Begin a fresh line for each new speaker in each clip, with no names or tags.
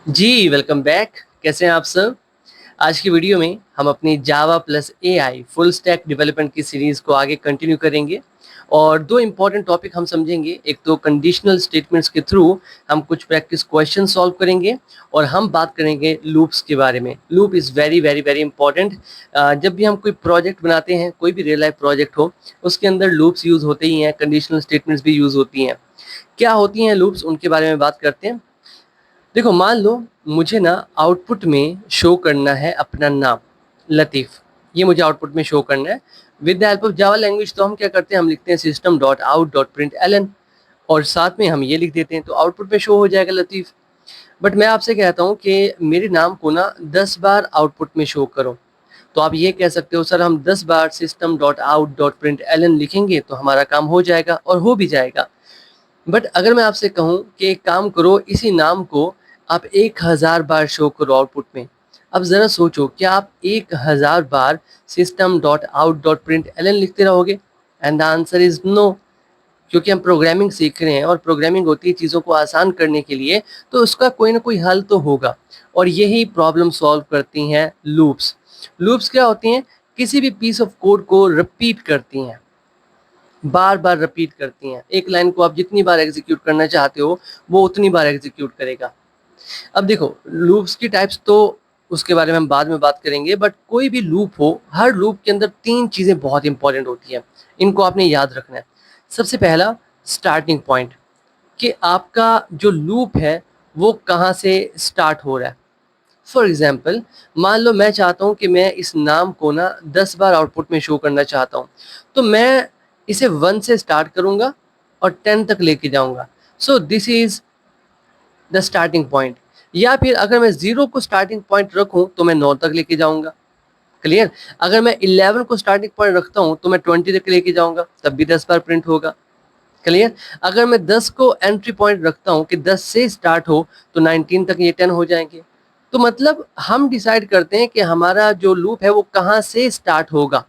जी, welcome back. कैसे हैं आप सब? आज की वीडियो में हम अपनी Java plus AI full stack development की सीरीज़ को आगे कंटिन्यू करेंगे और 2 इम्पोर्टेंट टॉपिक हम समझेंगे। एक तो कंडीशनल स्टेटमेंट्स के थ्रू हम कुछ प्रैक्टिस क्वेश्चन सॉल्व करेंगे और हम बात करेंगे लूप्स के बारे में। Loop is very, very, very important. जब भी हम कोई प्रोजेक्ट बनाते हैं, कोई भी रियल लाइफ प्रोजेक्ट हो, उसके अंदर लूप्स यूज़ होते ही हैं, कंडीशनल स्टेटमेंट्स भी यूज़ होती हैं। क्या होती हैं लूप्स, उनके बारे में बात करते हैं। देखो, मान लो मुझे ना आउटपुट में शो करना है अपना नाम लतीफ़, ये मुझे आउटपुट में शो करना है। With the help of Java language तो हम क्या करते हैं, हम लिखते हैं system dot out dot println और साथ में हम ये लिख देते हैं, तो आउटपुट में शो हो जाएगा लतीफ़। बट मैं आपसे कहता हूँ कि मेरे नाम को ना 10 बार आउटपुट में शो करो, तो आप ये कह सकते हो सर हम 10 बार system dot out dot println लिखेंगे तो हमारा काम हो जाएगा, और हो भी जाएगा। बट अगर मैं आपसे कहूँ कि एक काम करो, इसी नाम को आप 1000 बार शो करो आउटपुट में। अब ज़रा सोचो, क्या आप 1000 बार system dot out dot println लिखते रहोगे? And the answer is no. क्योंकि हम प्रोग्रामिंग सीख रहे हैं और प्रोग्रामिंग होती है चीज़ों को आसान करने के लिए, तो उसका कोई ना कोई हल तो होगा। और यही प्रॉब्लम सॉल्व करती हैं लूप्स। लूप्स क्या होती हैं? किसी भी पीस ऑफ कोड को रिपीट करती हैं, बार-बार रिपीट करती हैं। एक लाइन को आप जितनी बार एग्ज़ीक्यूट करना चाहते हो, वो उतनी बार एग्ज़ीक्यूट करेगा। अब देखो, लूप्स की टाइप्स तो उसके बारे में हम बाद में बात करेंगे, बट कोई भी लूप हो, हर लूप के अंदर 3 चीज़ें बहुत इम्पोर्टेंट होती हैं। इनको आपने याद रखना है। सबसे पहला, स्टार्टिंग पॉइंट, कि आपका जो लूप है, वो कहाँ से स्टार्ट हो रहा है। फॉर एग्ज़ाम्पल, मान लो मैं चाहता हूँ कि मैं इस नाम को ना 10 बार आउटपुट में शो करना चाहता हूँ, तो मैं इसे 1 से स्टार्ट करूँगा और 10 तक लेके जाऊँगा। So this is the starting point. या फिर अगर मैं 0 को स्टार्टिंग पॉइंट रखूँ तो मैं 9 तक लेके जाऊँगा। क्लियर? अगर मैं 11 को स्टार्टिंग पॉइंट रखता हूँ तो मैं 20 तक लेके जाऊँगा, तब भी 10 बार प्रिंट होगा। क्लियर? अगर मैं 10 को एंट्री पॉइंट रखता हूँ कि 10 से स्टार्ट हो, तो 19 तक ये 10 हो जाएँगे। तो मतलब हम डिसाइड करते हैं कि हमारा जो लूप है वो कहाँ से स्टार्ट होगा।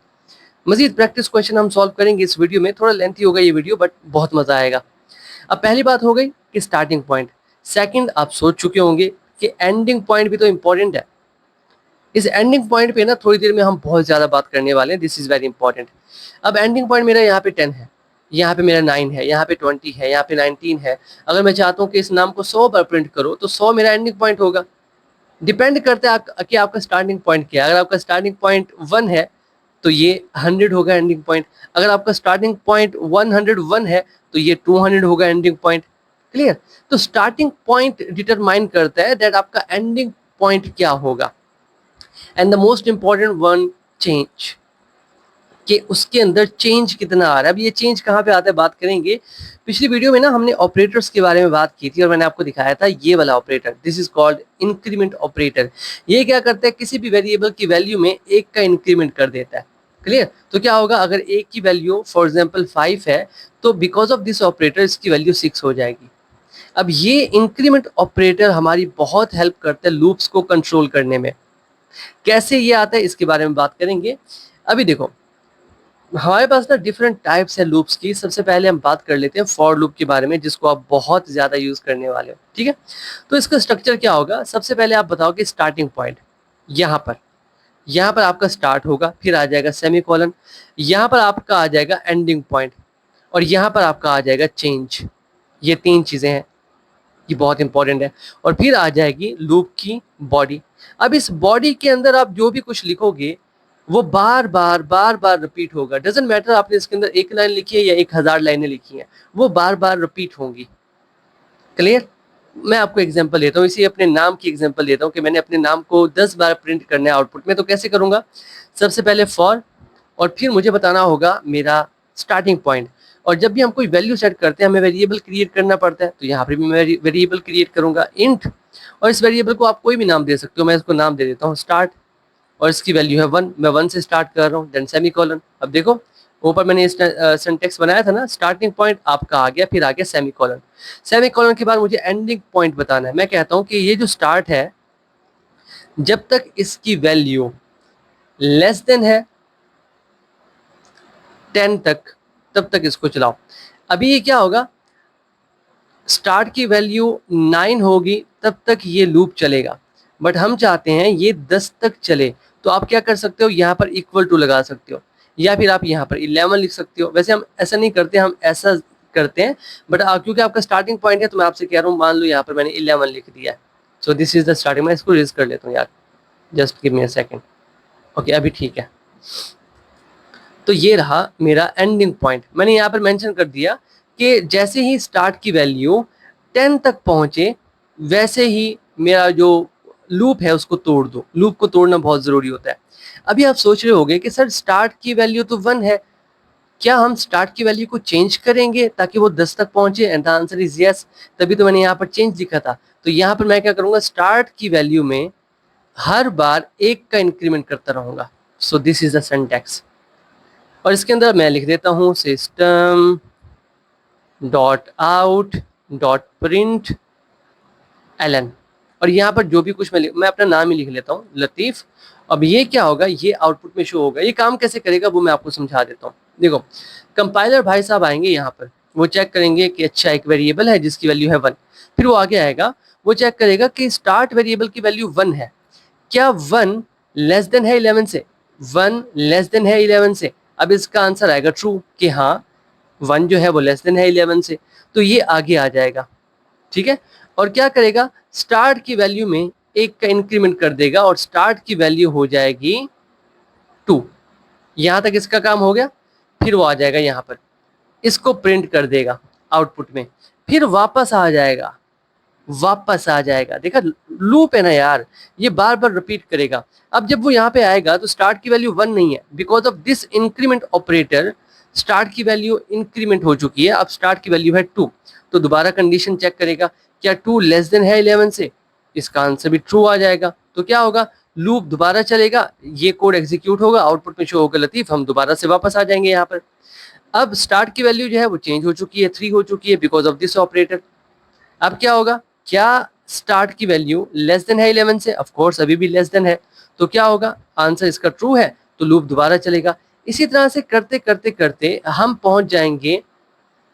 मज़ीद प्रैक्टिस क्वेश्चन हम सॉल्व करेंगे इस वीडियो में, थोड़ा लेंथी होगा ये वीडियो, बट बहुत मज़ा आएगा। अब पहली बात हो गई कि स्टार्टिंग पॉइंट। सेकंड, आप सोच चुके होंगे कि एंडिंग पॉइंट भी तो इम्पोर्टेंट है। इस एंडिंग पॉइंट पे ना थोड़ी देर में हम बहुत ज़्यादा बात करने वाले हैं, दिस इज़ वेरी इंपॉर्टेंट। अब एंडिंग पॉइंट मेरा यहाँ पे 10 है, यहाँ पे मेरा 9 है, यहाँ पे 20 है, यहाँ पे 19 है। अगर मैं चाहता हूँ कि इस नाम को 100 बार प्रिंट करो, तो 100 मेरा एंडिंग पॉइंट होगा। डिपेंड करता है कि आपका स्टार्टिंग पॉइंट क्या है। अगर आपका स्टार्टिंग पॉइंट 1 है, तो ये 100 होगा एंडिंग पॉइंट। अगर आपका स्टार्टिंग पॉइंट 101 है, तो ये 200 होगा एंडिंग पॉइंट। क्लियर? तो स्टार्टिंग पॉइंट डिटरमाइन करता है दैट आपका एंडिंग पॉइंट क्या होगा। And the most important one, change, कि उसके अंदर चेंज कितना आ रहा है। अब ये चेंज कहाँ पे आता है, बात करेंगे। पिछली वीडियो में ना हमने ऑपरेटर्स के बारे में बात की थी और मैंने आपको दिखाया था ये वाला operator, this is called increment operator. ये क्या करता है, किसी भी वेरिएबल की वैल्यू में 1 का इंक्रीमेंट कर देता है। क्लियर? तो क्या होगा, अगर 1 की वैल्यू फॉर एग्जाम्पल 5 है, तो बिकॉज ऑफ दिस ऑपरेटर इसकी वैल्यू 6 हो जाएगी। अब ये इंक्रीमेंट ऑपरेटर हमारी बहुत हेल्प करता है लूप्स को कंट्रोल करने में। कैसे ये आता है, इसके बारे में बात करेंगे। अभी देखो, हमारे पास ना डिफरेंट टाइप्स है लूप्स की। सबसे पहले हम बात कर लेते हैं फॉर लूप के बारे में, जिसको आप बहुत ज़्यादा यूज़ करने वाले हो। ठीक है? तो इसका स्ट्रक्चर क्या होगा, सबसे पहले आप बताओ कि स्टार्टिंग पॉइंट यहाँ पर आपका स्टार्ट होगा, फिर आ जाएगा सेमीकोलन, यहाँ पर आपका आ जाएगा एंडिंग पॉइंट, और यहाँ पर आपका आ जाएगा चेंज। ये 3 चीज़ें हैं, ये बहुत इंपॉर्टेंट है। और फिर आ जाएगी लूप की बॉडी। अब इस बॉडी के अंदर आप जो भी कुछ लिखोगे, वो बार-बार रिपीट होगा। डज़न्ट मैटर आपने इसके अंदर 1 लाइन लिखी है या 1000 लाइनें लिखी हैं, वो बार-बार रिपीट होंगी। क्लियर? मैं आपको एग्ज़ाम्पल देता हूँ, इसी अपने नाम की एग्ज़ाम्पल देता हूँ कि मैंने अपने नाम को 10 बार प्रिंट करना है आउटपुट में, तो कैसे करूँगा? सबसे पहले फॉर, और फिर मुझे बताना होगा मेरा स्टार्टिंग पॉइंट। और जब भी हम कोई वैल्यू सेट करते हैं, हमें वेरिएबल क्रिएट करना पड़ता है, तो यहाँ पे भी मैं वेरिएबल क्रिएट करूँगा इंट, और इस वेरिएबल को आप कोई भी नाम दे सकते हो। मैं इसको नाम दे देता हूँ स्टार्ट, और इसकी वैल्यू है 1। मैं 1 से स्टार्ट कर रहा हूँ, देन सेमीकोलन। अब देखो, ऊपर मैंने सिंटेक्स बनाया था ना, स्टार्टिंग पॉइंट आपका आ गया, फिर आ गया सेमीकोलन। सेमीकोलन के बाद मुझे एंडिंग पॉइंट बताना है। मैं कहता हूँ कि ये जो स्टार्ट है, जब तक इसकी वैल्यू लेस देन है 10 तक, तब तक इसको चलाओ। अभी ये क्या होगा, स्टार्ट की वैल्यू 9 होगी तब तक ये लूप चलेगा, बट हम चाहते हैं ये 10 तक चले। तो आप क्या कर सकते हो, यहाँ पर इक्वल टू लगा सकते हो, या फिर आप यहाँ पर 11 लिख सकते हो। वैसे हम ऐसा नहीं करते, हम ऐसा करते हैं, बट क्योंकि आपका स्टार्टिंग पॉइंट है तो मैं आपसे कह रहा हूँ, मान लो यहाँ पर मैंने 11 लिख दिया है। सो दिस इज द स्टार्टिंग। मैं इसको रेज कर लेता हूँ यार, just give me a second. Okay, अभी ठीक है। तो ये रहा मेरा एंडिंग पॉइंट। मैंने यहाँ पर मेंशन कर दिया कि जैसे ही स्टार्ट की वैल्यू 10 तक पहुंचे वैसे ही मेरा जो लूप है उसको तोड़ दो। लूप को तोड़ना बहुत ज़रूरी होता है। अभी आप सोच रहे होंगे कि सर स्टार्ट की वैल्यू तो 1 है, क्या हम स्टार्ट की वैल्यू को चेंज करेंगे ताकि वो 10 तक पहुंचे? And the answer is yes. तभी तो मैंने यहाँ पर चेंज लिखा था। तो यहाँ पर मैं क्या करूँगा, स्टार्ट की वैल्यू में हर बार 1 का इंक्रीमेंट करता रहूँगा। So this is the syntax. और इसके अंदर मैं लिख देता हूँ system dot out dot println. और यहाँ पर जो भी कुछ मैं अपना नाम ही लिख लेता हूँ, लतीफ़। अब ये क्या होगा, ये आउटपुट में शो होगा। ये काम कैसे करेगा वो मैं आपको समझा देता हूँ। देखो, कंपाइलर भाई साहब आएंगे यहाँ पर, वो चेक करेंगे कि अच्छा एक वेरिएबल है जिसकी वैल्यू है 1। फिर वो आगे आएगा, वो चेक करेगा कि स्टार्ट वेरिएबल की वैल्यू 1 है, क्या 1 लेस देन है 11 से? 1 लेस देन है 11 से। अब इसका आंसर आएगा ट्रू कि हाँ 1 जो है वो लेस देन है 11 से। तो ये आगे आ जाएगा, ठीक है। और क्या करेगा, स्टार्ट की वैल्यू में 1 का इंक्रीमेंट कर देगा और स्टार्ट की वैल्यू हो जाएगी 2। यहाँ तक इसका काम हो गया। फिर वो आ जाएगा यहाँ पर, इसको प्रिंट कर देगा आउटपुट में, फिर वापस आ जाएगा, वापस आ जाएगा। देखा, लूप है ना यार, ये बार बार रिपीट करेगा। अब जब वो यहाँ पे आएगा तो स्टार्ट की वैल्यू 1 नहीं है, because of this increment operator start की वैल्यू इंक्रीमेंट हो चुकी है। अब स्टार्ट की वैल्यू है 2। तो दोबारा कंडीशन चेक करेगा, क्या 2 लेस देन है 11 से? इसका आंसर भी ट्रू आ जाएगा। तो क्या होगा, लूप दोबारा चलेगा, ये कोड एग्जीक्यूट होगा, आउटपुट में शो होगा लतीफ, हम दोबारा से वापस आ जाएंगे यहाँ पर। अब स्टार्ट की वैल्यू जो है वो चेंज हो चुकी है, 3 हो चुकी है बिकॉज ऑफ दिस ऑपरेटर। अब क्या होगा, क्या स्टार्ट की वैल्यू लेस देन है 11 से? ऑफ कोर्स अभी भी लेस देन है। तो क्या होगा, आंसर इसका ट्रू है, तो लूप दोबारा चलेगा। इसी तरह से करते करते करते हम पहुंच जाएंगे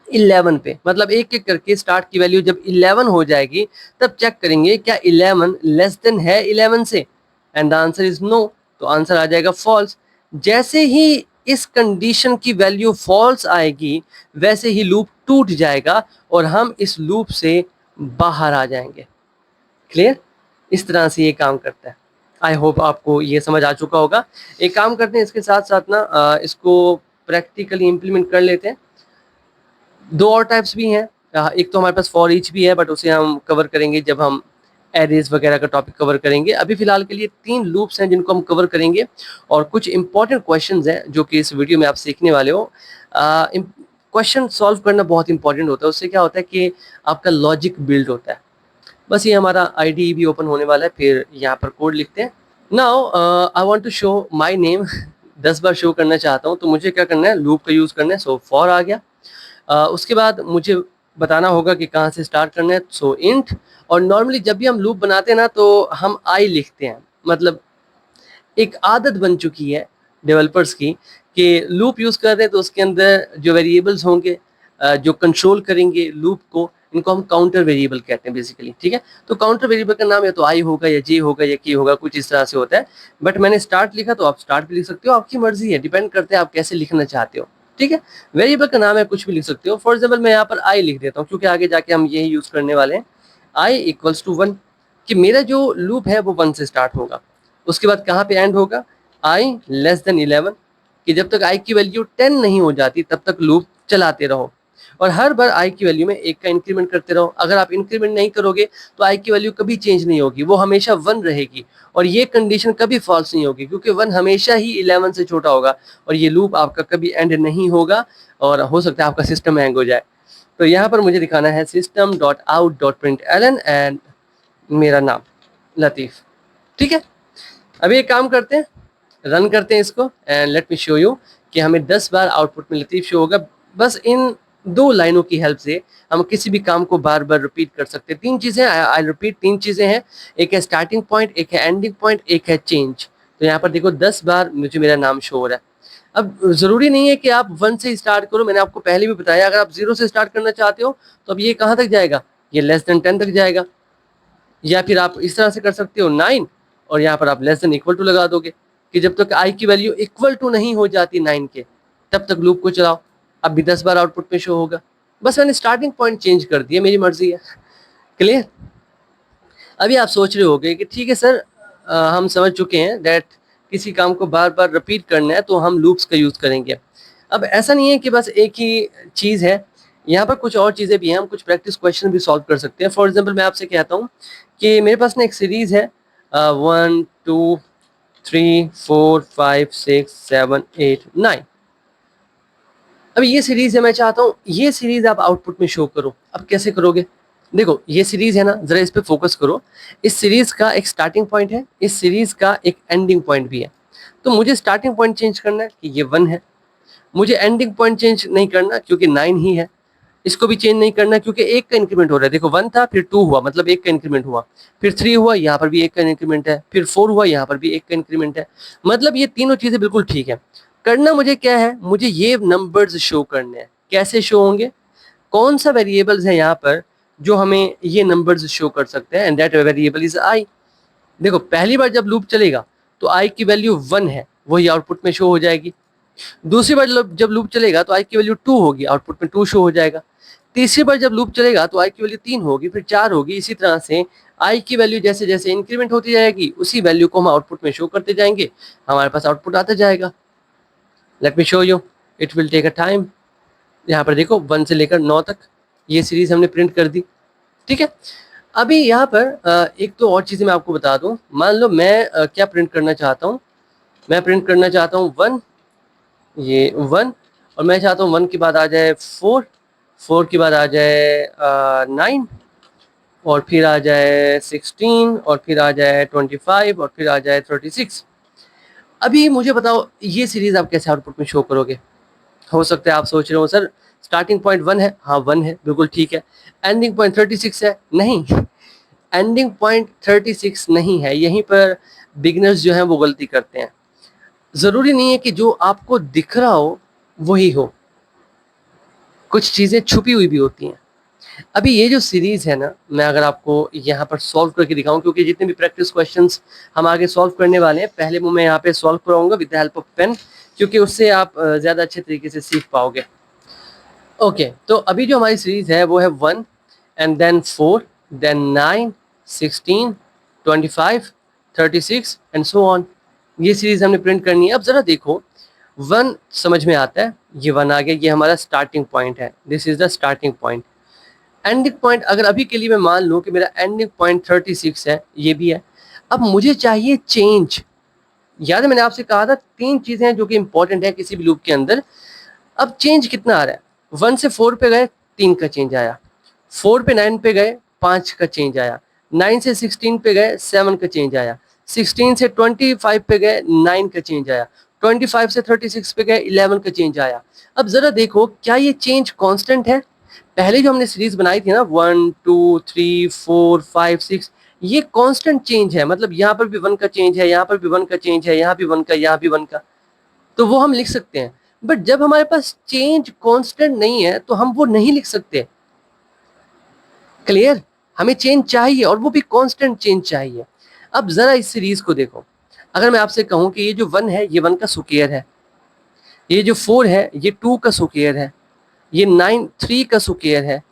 11 पे। मतलब एक एक करके स्टार्ट की वैल्यू जब 11 हो जाएगी तब चेक करेंगे क्या 11 लेस देन है 11 से, and the answer is no. तो आंसर आ जाएगा फॉल्स। जैसे ही इस कंडीशन की वैल्यू फॉल्स आएगी वैसे ही लूप टूट जाएगा और हम इस लूप से बाहर आ जाएंगे। क्लियर? इस तरह से ये काम करता है। आई होप आपको ये समझ आ चुका होगा। एक काम करते हैं, इसके साथ साथ ना इसको प्रैक्टिकली इम्प्लीमेंट कर लेते हैं। 2 और टाइप्स भी हैं। एक तो हमारे पास फॉर ईच भी है, बट उसे हम कवर करेंगे जब हम एरेज वगैरह का टॉपिक कवर करेंगे। अभी फिलहाल के लिए 3 लूप्स हैं जिनको हम कवर करेंगे और कुछ इंपॉर्टेंट क्वेश्चंस हैं जो कि इस वीडियो में आप सीखने वाले हो। क्वेश्चन सॉल्व करना बहुत इंपॉर्टेंट होता है, उससे क्या होता है कि आपका लॉजिक बिल्ड होता है। बस ये हमारा आईडी भी ओपन होने वाला है, फिर यहाँ पर कोड लिखते हैं। Now I want to show my name. 10 बार शो करना चाहता हूँ, तो मुझे क्या करना है, लूप का यूज़ करना है। सो फॉर आ गया। उसके बाद मुझे बताना होगा कि कहाँ से स्टार्ट करना है। सो इंट। और नॉर्मली जब भी हम लूप बनाते हैं ना तो हम आई लिखते हैं। मतलब एक आदत बन चुकी है डेवलपर्स की कि लूप यूज़ कर रहे हैं तो उसके अंदर जो वेरिएबल्स होंगे जो कंट्रोल करेंगे लूप को, इनको हम काउंटर वेरिएबल कहते हैं बेसिकली, ठीक है। तो काउंटर वेरिएबल का नाम या तो आई होगा या जे होगा या के होगा, कुछ इस तरह से होता है। बट मैंने स्टार्ट लिखा तो आप स्टार्ट भी लिख सकते हो, आपकी मर्जी है, डिपेंड करते हैं आप कैसे लिखना चाहते हो, ठीक है। वेरिएबल का नाम है, कुछ भी लिख सकते हो। फॉर एग्जाम्पल मैं यहाँ पर आई लिख देता हूँ क्योंकि आगे जाके हम यही यूज़ करने वाले हैं। आई इक्वल्स टू 1, कि मेरा जो लूप है वो 1 से स्टार्ट होगा। उसके बाद कहाँ पे एंड होगा, आई लेस देन 11, कि जब तक आई की वैल्यू 10 नहीं हो जाती तब तक लूप चलाते रहो और हर बार आई की वैल्यू में 1 का इंक्रीमेंट करते रहो। अगर आप इंक्रीमेंट नहीं करोगे तो आई की वैल्यू कभी चेंज नहीं होगी, वो हमेशा 1 रहेगी और ये कंडीशन कभी फॉल्स नहीं होगी क्योंकि 1 हमेशा ही 11 से छोटा होगा और ये लूप आपका कभी एंड नहीं होगा और हो सकता है आपका सिस्टम हैंग हो जाए। तो यहाँ पर मुझे दिखाना है system dot out dot println and मेरा नाम लतीफ़, ठीक है। अभी एक काम करते हैं, रन करते हैं इसको and let me show you कि हमें 10 बार आउटपुट में लतीफ़ शो होगा। बस इन 2 लाइनों की हेल्प से हम किसी भी काम को बार बार रिपीट कर सकते हैं। 3 चीज़ें, आई रिपीट, 3 चीज़ें हैं। एक है स्टार्टिंग पॉइंट, एक है एंडिंग पॉइंट, एक है चेंज। तो यहाँ पर देखो 10 बार मुझे मेरा नाम शो हो रहा है। अब ज़रूरी नहीं है कि आप 1 से स्टार्ट करो, मैंने आपको पहले भी बताया अगर आप 0 से स्टार्ट करना चाहते हो तो अब ये कहाँ तक जाएगा, ये लेस देन 10 तक जाएगा। या फिर आप इस तरह से कर सकते हो 9 और यहाँ पर आप लेस देन इक्वल टू लगा दोगे कि जब तक i की वैल्यू इक्वल टू नहीं हो जाती 9 के तब तक लूप को चलाओ, अब भी 10 बार आउटपुट में शो होगा। बस मैंने स्टार्टिंग पॉइंट चेंज कर दिया, मेरी मर्जी है। क्लियर? अभी आप सोच रहे होगे कि ठीक है सर, हम समझ चुके हैं दैट किसी काम को बार बार रिपीट करना है तो हम लूप्स का यूज़ करेंगे। अब ऐसा नहीं है कि बस एक ही चीज़ है, यहाँ पर कुछ और चीज़ें भी हैं, हम कुछ प्रैक्टिस क्वेश्चन भी सॉल्व कर सकते हैं। फॉर एग्जांपल मैं आपसे कहता हूँ कि मेरे पास ना एक सीरीज़ है 1 2 3 4 5 6 7 8 9। अब ये सीरीज़ है, मैं चाहता हूँ ये सीरीज़ आप आउटपुट में शो करो। अब कैसे करोगे? देखो ये सीरीज़ है ना, ज़रा इस पे फोकस करो। इस सीरीज़ का एक स्टार्टिंग पॉइंट है, इस सीरीज़ का एक एंडिंग पॉइंट भी है। तो मुझे स्टार्टिंग पॉइंट चेंज करना है कि ये 1 है, मुझे एंडिंग पॉइंट चेंज नहीं करना क्योंकि 9 ही है, इसको भी चेंज नहीं करना क्योंकि 1 का इंक्रीमेंट हो रहा है। देखो 1 था फिर 2 हुआ मतलब 1 का इंक्रीमेंट हुआ, फिर 3 हुआ यहाँ पर भी 1 का इंक्रीमेंट है, फिर 4 हुआ यहाँ पर भी 1 का इंक्रीमेंट है। मतलब ये तीनों चीज़ें बिल्कुल ठीक है। करना मुझे क्या है, मुझे ये नंबर्स शो करने हैं। कैसे शो होंगे? कौन सा वेरिएबल्स है यहाँ पर जो हमें ये नंबर्स शो कर सकते हैं, and that variable is I. देखो पहली बार जब लूप चलेगा तो आई की वैल्यू 1 है, वही आउटपुट में शो हो जाएगी। दूसरी बार जब लूप चलेगा तो आई की वैल्यू 2 होगी, आउटपुट में 2 शो हो जाएगा। तीसरी बार जब लूप चलेगा तो आई की वैल्यू 3 होगी, फिर 4 होगी। इसी तरह से आई की वैल्यू जैसे जैसे इंक्रीमेंट होती जाएगी उसी वैल्यू को हम आउटपुट में शो करते जाएंगे, हमारे पास आउटपुट आता जाएगा। Let me show you, it will take a time. यहाँ पर देखो 1 से लेकर 9 तक ये सीरीज हमने प्रिंट कर दी। ठीक है, अभी यहाँ पर एक तो और चीज़ें मैं आपको बता दूँ। मान लो मैं क्या प्रिंट करना चाहता हूँ, मैं प्रिंट करना चाहता हूँ 1, ये 1, और मैं चाहता हूँ 1 के बाद आ जाए 4, 4 के बाद आ जाए 9, और फिर आ जाए 16, और फिर आ जाए 25, और फिर आ जाए 36। अभी मुझे बताओ ये सीरीज़ आप कैसे आउटपुट में शो करोगे? हो सकता है आप सोच रहे हो सर स्टार्टिंग पॉइंट 1 है, हाँ 1 है, बिल्कुल ठीक है। एंडिंग पॉइंट 36 है, नहीं एंडिंग पॉइंट 36 नहीं है। यहीं पर बिगिनर्स जो हैं वो गलती करते हैं। ज़रूरी नहीं है कि जो आपको दिख रहा हो वही हो, कुछ चीज़ें छुपी हुई भी होती हैं। अभी ये जो सीरीज़ है ना, मैं अगर आपको यहाँ पर सॉल्व करके दिखाऊं, क्योंकि जितने भी प्रैक्टिस क्वेश्चंस हम आगे सॉल्व करने वाले हैं पहले वो मैं यहाँ पे सॉल्व कराऊंगा with the help of pen, क्योंकि उससे आप ज़्यादा अच्छे तरीके से सीख पाओगे। ओके, तो अभी जो हमारी सीरीज़ है वो है 1 and then 4 then 9 16 25 36 and so on. ये सीरीज़ हमने प्रिंट करनी है। अब ज़रा देखो 1 समझ में आता है, ये 1 आ गया, ये हमारा स्टार्टिंग पॉइंट है, this is the starting point. Ending point अगर अभी के लिए मैं मान लूँ कि मेरा एंडिंग पॉइंट 36 है, ये भी है। अब मुझे चाहिए चेंज। याद है मैंने आपसे कहा था 3 चीज़ें हैं जो कि इंपॉर्टेंट है किसी भी लूप के अंदर। अब चेंज कितना आ रहा है? 1 से 4 पे गए 3 का चेंज आया, 4 पे 9 पे गए 5 का चेंज आया, 9 से 16 पे गए 7 का चेंज आया, 16 से 25 पे गए 9 का चेंज आया, 25 से 36 पे गए 11 का चेंज आया। अब ज़रा देखो क्या ये चेंज कांस्टेंट है? पहले जो हमने सीरीज बनाई थी ना 1 2 3 4 5 6, ये कांस्टेंट चेंज है, मतलब यहाँ पर भी 1 का चेंज है, यहाँ पर भी 1 का चेंज है, यहाँ भी 1 का, यहाँ भी 1 का, तो वो हम लिख सकते हैं। बट जब हमारे पास चेंज कांस्टेंट नहीं है तो हम वो नहीं लिख सकते। क्लियर? हमें चेंज चाहिए और वो भी कांस्टेंट चेंज चाहिए। अब जरा इस सीरीज को देखो, अगर मैं आपसे कहूं कि ये जो 1 है ये 1 का स्क्वायर है, ये जो 4 है ये 2 का स्क्वायर है, ये 9 3 का स्क्वायर है,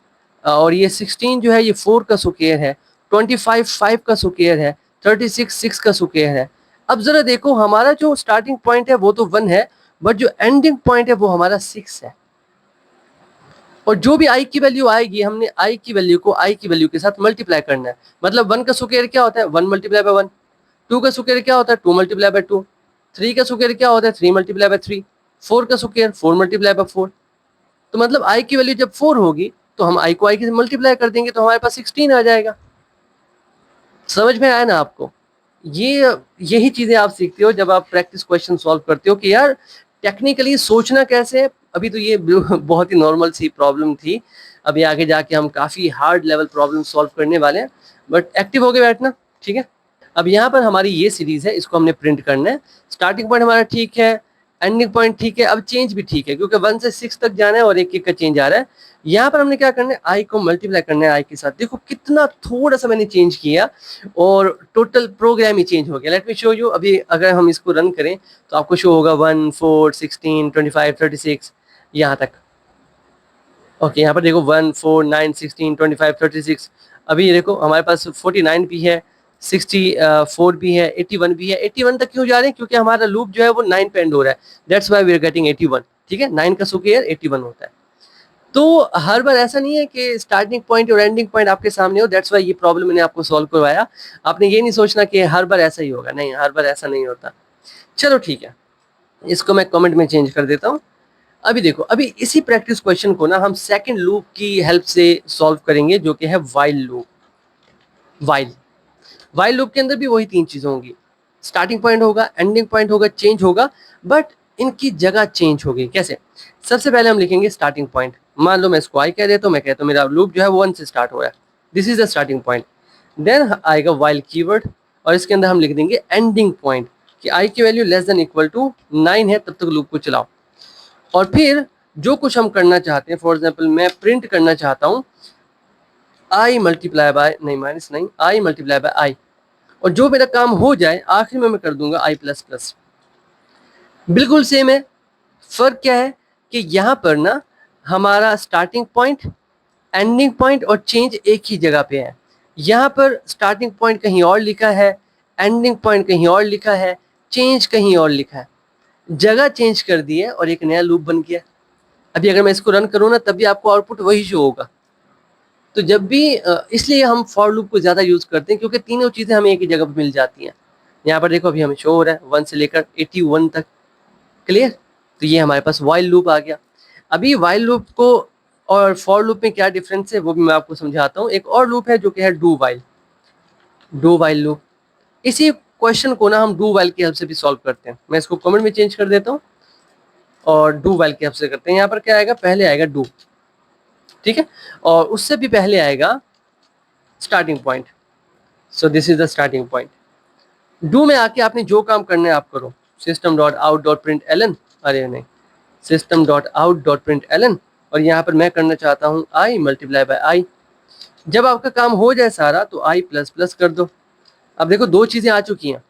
और ये 16 जो है ये 4 का स्क्वायर है, 25 5 का स्क्वायर है, 36 6 का स्क्वायर है। अब जरा देखो हमारा जो स्टार्टिंग पॉइंट है वो तो 1 है, बट जो एंडिंग पॉइंट है वो हमारा 6 है। और जो भी आई की वैल्यू आएगी हमने आई की वैल्यू को आई की वैल्यू के साथ मल्टीप्लाई करना है। मतलब 1 का स्क्वायर क्या होता है? 1 मल्टीप्लाई बाय 1। 2 का स्क्वायर क्या होता है? 2 मल्टीप्लाई बाय 2। 3 का स्क्वायर क्या होता है? 3 मल्टीप्लाई बाय 3। 4 का स्क्वायर 4 मल्टीप्लाई बाय 4। तो मतलब आई की वैल्यू जब 4 होगी तो हम आई को आई के मल्टीप्लाई कर देंगे तो हमारे पास 16 आ जाएगा। समझ में आया ना आपको? ये यही चीजें आप सीखते हो जब आप प्रैक्टिस क्वेश्चन सॉल्व करते हो कि यार टेक्निकली सोचना कैसे है। अभी तो ये बहुत ही नॉर्मल सी प्रॉब्लम थी, अभी आगे जाके हम काफी हार्ड लेवल प्रॉब्लम सॉल्व करने वाले हैं, बट एक्टिव होके बैठना। ठीक है, अब यहाँ पर हमारी ये सीरीज है, इसको हमने प्रिंट करना है। स्टार्टिंग पॉइंट हमारा ठीक है, एंडिंग पॉइंट ठीक है, अब चेंज भी ठीक है क्योंकि 1 से 6 तक जाना है और एक एक का चेंज आ रहा है। यहाँ पर हमने क्या करना है, आई को मल्टीप्लाई करना है आई के साथ। देखो कितना थोड़ा सा मैंने चेंज किया और टोटल प्रोग्राम ही चेंज हो गया। Late me show you. अभी अगर हम इसको रन करें तो आपको शो होगा 1, 4, 16, 25, 36 यहाँ तक। ओके, यहाँ पर देखो 1, 4, 9, 16, 25, 36। अभी देखो हमारे पास 49 भी है, 64 भी है, 81 भी है। 81 तक क्यों जा रहे हैं? क्योंकि हमारा लूप जो है वो 9 पे एंड हो रहा है। That's why we are getting 81। ठीक है, 9 का स्क्वायर 81 होता है। तो हर बार ऐसा नहीं है कि स्टार्टिंग पॉइंट और एंडिंग पॉइंट आपके सामने हो। दैट्स व्हाई ये प्रॉब्लम मैंने आपको सॉल्व करवाया। आपने ये नहीं सोचना कि हर बार ऐसा ही होगा, नहीं, हर बार ऐसा नहीं होता। चलो ठीक है, इसको मैं कमेंट में चेंज कर देता हूँ। अभी देखो, अभी इसी प्रैक्टिस क्वेश्चन को ना हम सेकंड लूप की हेल्प से सॉल्व करेंगे, जो कि है व्हाइल लूप। व्हाइल लूप के अंदर भी वही तीन चीजें होंगी, स्टार्टिंग पॉइंट होगा, एंडिंग पॉइंट होगा, चेंज होगा, बट इनकी जगह चेंज होगी। कैसे? सबसे पहले हम लिखेंगे स्टार्टिंग पॉइंट। मान लो मैं इसको आई कह देता हूँ, मैं कहता हूँ मेरा लूप जो है वो 1 से स्टार्ट हो रहा है, this is the starting point. Then आएगा व्हाइल कीवर्ड और इसके अंदर हम लिख देंगे एंडिंग पॉइंट कि आई की value less than equal to 9 है, तब तक लूप को चलाओ। और फिर जो कुछ हम करना चाहते हैं, फॉर एग्जाम्पल मैं प्रिंट करना चाहता हूँ आई मल्टीप्लाई बाय, नहीं माइनस नहीं, आई मल्टीप्लाई बाय आई, और जो मेरा काम हो जाए आखिर में मैं कर दूंगा आई प्लस प्लस। बिल्कुल सेम है। फर्क क्या है कि यहाँ पर ना हमारा स्टार्टिंग पॉइंट, एंडिंग पॉइंट और चेंज एक ही जगह पे है। यहाँ पर स्टार्टिंग पॉइंट कहीं और लिखा है, एंडिंग पॉइंट कहीं और लिखा है, चेंज कहीं और लिखा है। जगह चेंज कर दी है और एक नया लूप बन गया। अभी अगर मैं इसको रन करूँ ना, तभी आपको आउटपुट वही शो होगा। तो जब भी इसलिए हम फॉर लूप को ज़्यादा यूज़ करते हैं क्योंकि तीनों चीज़ें हमें एक ही जगह पर मिल जाती हैं। यहाँ पर देखो अभी हमें शो हो रहा है 1 से लेकर 81 तक। क्लियर? तो ये हमारे पास व्हाइल लूप आ गया। अभी व्हाइल लूप को और फॉर लूप में क्या डिफरेंस है वो भी मैं आपको समझाता हूँ। एक और लूप है जो कि है डू व्हाइल लूप। इसी क्वेश्चन को ना हम डू व्हाइल की हेल्प से भी सॉल्व करते हैं। मैं इसको कमेंट में चेंज कर देता हूँ और डू व्हाइल की हेल्प से करते हैं। यहाँ पर क्या आएगा, पहले आएगा डू, ठीक है, और उससे भी पहले आएगा starting point. So this is the starting point. Do में आके आपने जो काम करना है आप करो, system dot out dot println, अरे नहीं, system dot out dot println, और यहाँ पर मैं करना चाहता हूँ आई मल्टीप्लाई बाय आई। जब आपका काम हो जाए सारा तो आई प्लस प्लस कर दो। अब देखो दो चीज़ें आ चुकी हैं,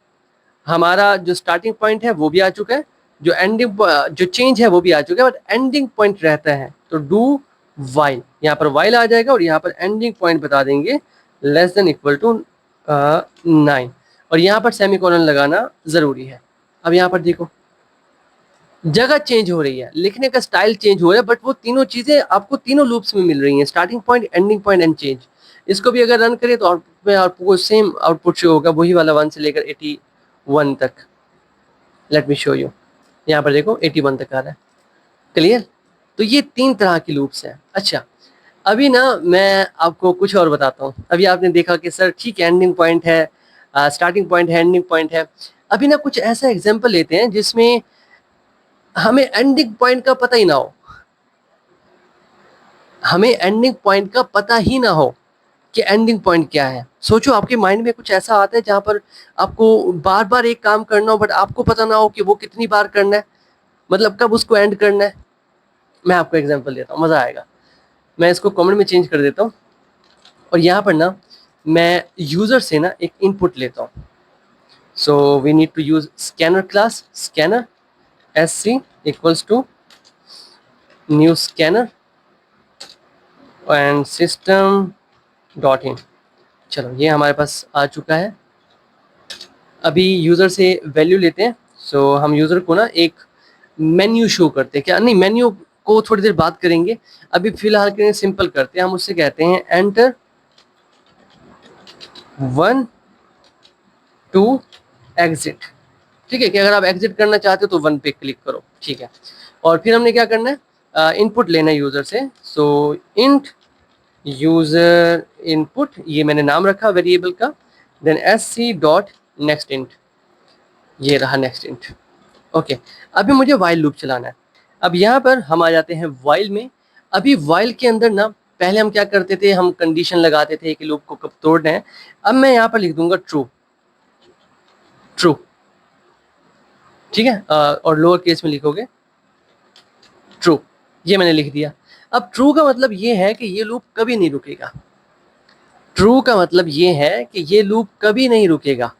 हमारा जो स्टार्टिंग पॉइंट है वो भी आ चुका है, जो एंडिंग जो चेंज है वो भी आ चुका है, बट एंडिंग पॉइंट रहता है। तो डू वाइल, यहाँ पर वाइल आ जाएगा और यहाँ पर एंडिंग पॉइंट बता देंगे लेस देन इक्वल टू 9, और यहाँ पर सेमीकोलन लगाना ज़रूरी है। अब यहाँ पर देखो जगह चेंज हो रही है, लिखने का स्टाइल चेंज हो रहा है, बट वो तीनों चीज़ें आपको तीनों लूप्स में मिल रही हैं, starting point, ending point and change. इसको भी अगर रन करें तो आउटपुट में आपको सेम आउटपुट शो होगा, वही वाला 1 से लेकर 81 तक। लेट मी शो यू, यहाँ पर देखो 81 तक आ रहा है। क्लियर? तो ये 3 तरह की लूप्स हैं। अच्छा, अभी ना मैं आपको कुछ और बताता हूँ। अभी आपने देखा कि सर ठीक है एंडिंग पॉइंट है, स्टार्टिंग पॉइंट है, एंडिंग पॉइंट है। अभी ना कुछ ऐसा एग्जाम्पल लेते हैं जिसमें हमें एंडिंग पॉइंट का पता ही ना हो, हमें एंडिंग पॉइंट का पता ही ना हो कि एंडिंग पॉइंट क्या है। सोचो आपके माइंड में कुछ ऐसा आता है जहाँ पर आपको बार बार एक काम करना हो, बट आपको पता ना हो कि वो कितनी बार करना है, मतलब कब उसको एंड करना है। मैं आपको एग्जांपल देता हूँ, मज़ा आएगा। मैं इसको कमेंट में चेंज कर देता हूँ और यहाँ पर ना मैं यूज़र से ना एक इनपुट लेता हूँ। So we need to use scanner class, scanner sc equals to new scanner and system dot in. चलो ये हमारे पास आ चुका है। अभी यूज़र से वैल्यू लेते हैं। सो हम यूज़र को ना एक मेन्यू शो करते हैं, क्या नहीं, मेन्यू को थोड़ी देर बात करेंगे। अभी फिलहाल के लिए सिंपल करते हैं, हम उससे कहते हैं एंटर 1 टू एग्जिट। ठीक है, कि अगर आप एग्जिट करना चाहते हो तो 1 पे क्लिक करो, ठीक है। और फिर हमने क्या करना है, इनपुट लेना है यूज़र से। सो इंट यूज़र इनपुट, ये मैंने नाम रखा वेरिएबल का, then sc dot next int, ये रहा नेक्स्ट इंट। ओके, अभी मुझे वाइल लूप चलाना है। अब यहाँ पर हम आ जाते हैं वाइल में। अभी वाइल के अंदर ना पहले हम क्या करते थे, हम कंडीशन लगाते थे कि लूप को कब तोड़ना है। अब मैं यहाँ पर लिख दूंगा ट्रू, ट्रू, ठीक है, और लोअर केस में लिखोगे ट्रू, ये मैंने लिख दिया। अब ट्रू का मतलब ये है कि ये लूप कभी नहीं रुकेगा। ट्रू का मतलब ये है कि ये लूप कभी नहीं रुकेगा।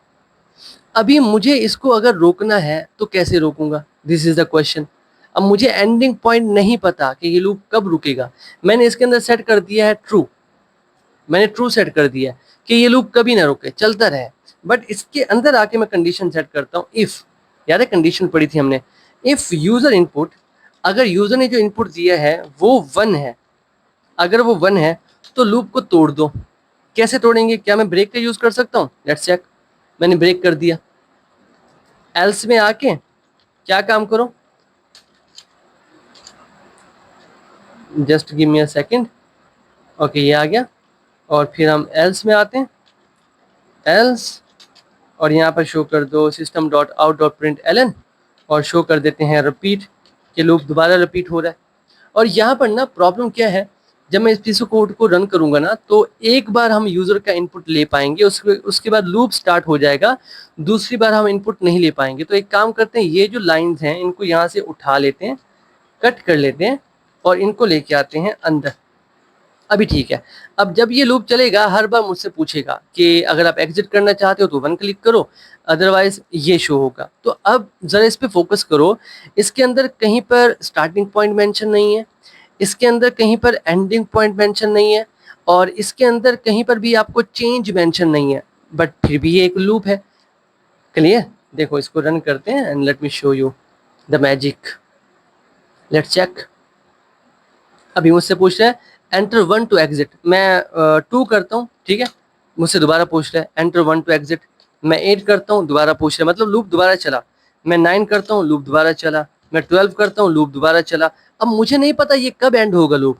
अभी मुझे इसको अगर रोकना है तो कैसे रोकूंगा, दिस इज द क्वेश्चन। अब मुझे एंडिंग पॉइंट नहीं पता कि ये लूप कब रुकेगा। मैंने इसके अंदर सेट कर दिया है ट्रू, मैंने ट्रू सेट कर दिया है कि ये लूप कभी ना रुके, चलता रहे। बट इसके अंदर आके मैं कंडीशन सेट करता हूँ इफ, याद है कंडीशन पढ़ी थी हमने, इफ यूजर इनपुट, अगर यूजर ने जो इनपुट दिया है वो 1 है, अगर वो 1 है तो लूप को तोड़ दो। कैसे तोड़ेंगे, क्या मैं ब्रेक का यूज कर सकता हूँ, लेट्स चेक। मैंने ब्रेक कर दिया, एल्स में आके क्या काम करो, just give me a second. Okay, ये आ गया। और फिर हम एल्स में आते हैं, एल्स, और यहाँ पर शो कर दो system dot out dot println, और शो कर देते हैं रिपीट, कि लूप दोबारा रिपीट हो रहा है। और यहाँ पर ना प्रॉब्लम क्या है, जब मैं इस पीस कोड को रन करूंगा ना तो एक बार हम यूजर का इनपुट ले पाएंगे, उसके बाद लूप स्टार्ट हो जाएगा, दूसरी बार हम इनपुट नहीं ले पाएंगे। तो एक काम करते हैं, ये जो लाइंस हैं इनको यहाँ से उठा लेते हैं, कट कर लेते हैं और इनको लेके आते हैं अंदर। अभी ठीक है। अब जब ये लूप चलेगा हर बार मुझसे पूछेगा कि अगर आप एग्जिट करना चाहते हो तो 1 क्लिक करो, अदरवाइज ये शो होगा। तो अब जरा इस पे फोकस करो, इसके अंदर कहीं पर स्टार्टिंग पॉइंट मेंशन नहीं है, इसके अंदर कहीं पर एंडिंग पॉइंट मेंशन नहीं है, और इसके अंदर कहीं पर भी आपको चेंज मेंशन नहीं है, बट फिर भी ये एक लूप है। क्लियर, देखो इसको रन करते हैं and let me show you the magic, let's check. अभी मुझसे पूछ रहा है एंटर 1 टू एग्जिट, मैं 2 करता हूँ, ठीक है, मुझसे दोबारा पूछ रहा है एंटर 1 टू एग्जिट, मैं 8 करता हूँ, दोबारा पूछ रहा है, मतलब लूप दोबारा चला। मैं 9 करता हूँ, लूप दोबारा चला। मैं 12 करता हूँ, लूप दोबारा चला। अब मुझे नहीं पता ये कब एंड होगा लूप,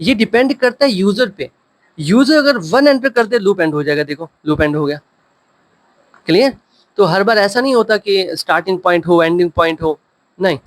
ये डिपेंड करता है यूजर पे। यूजर अगर 1 एंटर कर दे लूप एंड हो जाएगा, देखो लूप एंड हो गया। क्लियर, तो हर बार ऐसा नहीं होता कि स्टार्टिंग पॉइंट हो एंडिंग पॉइंट हो, नहीं।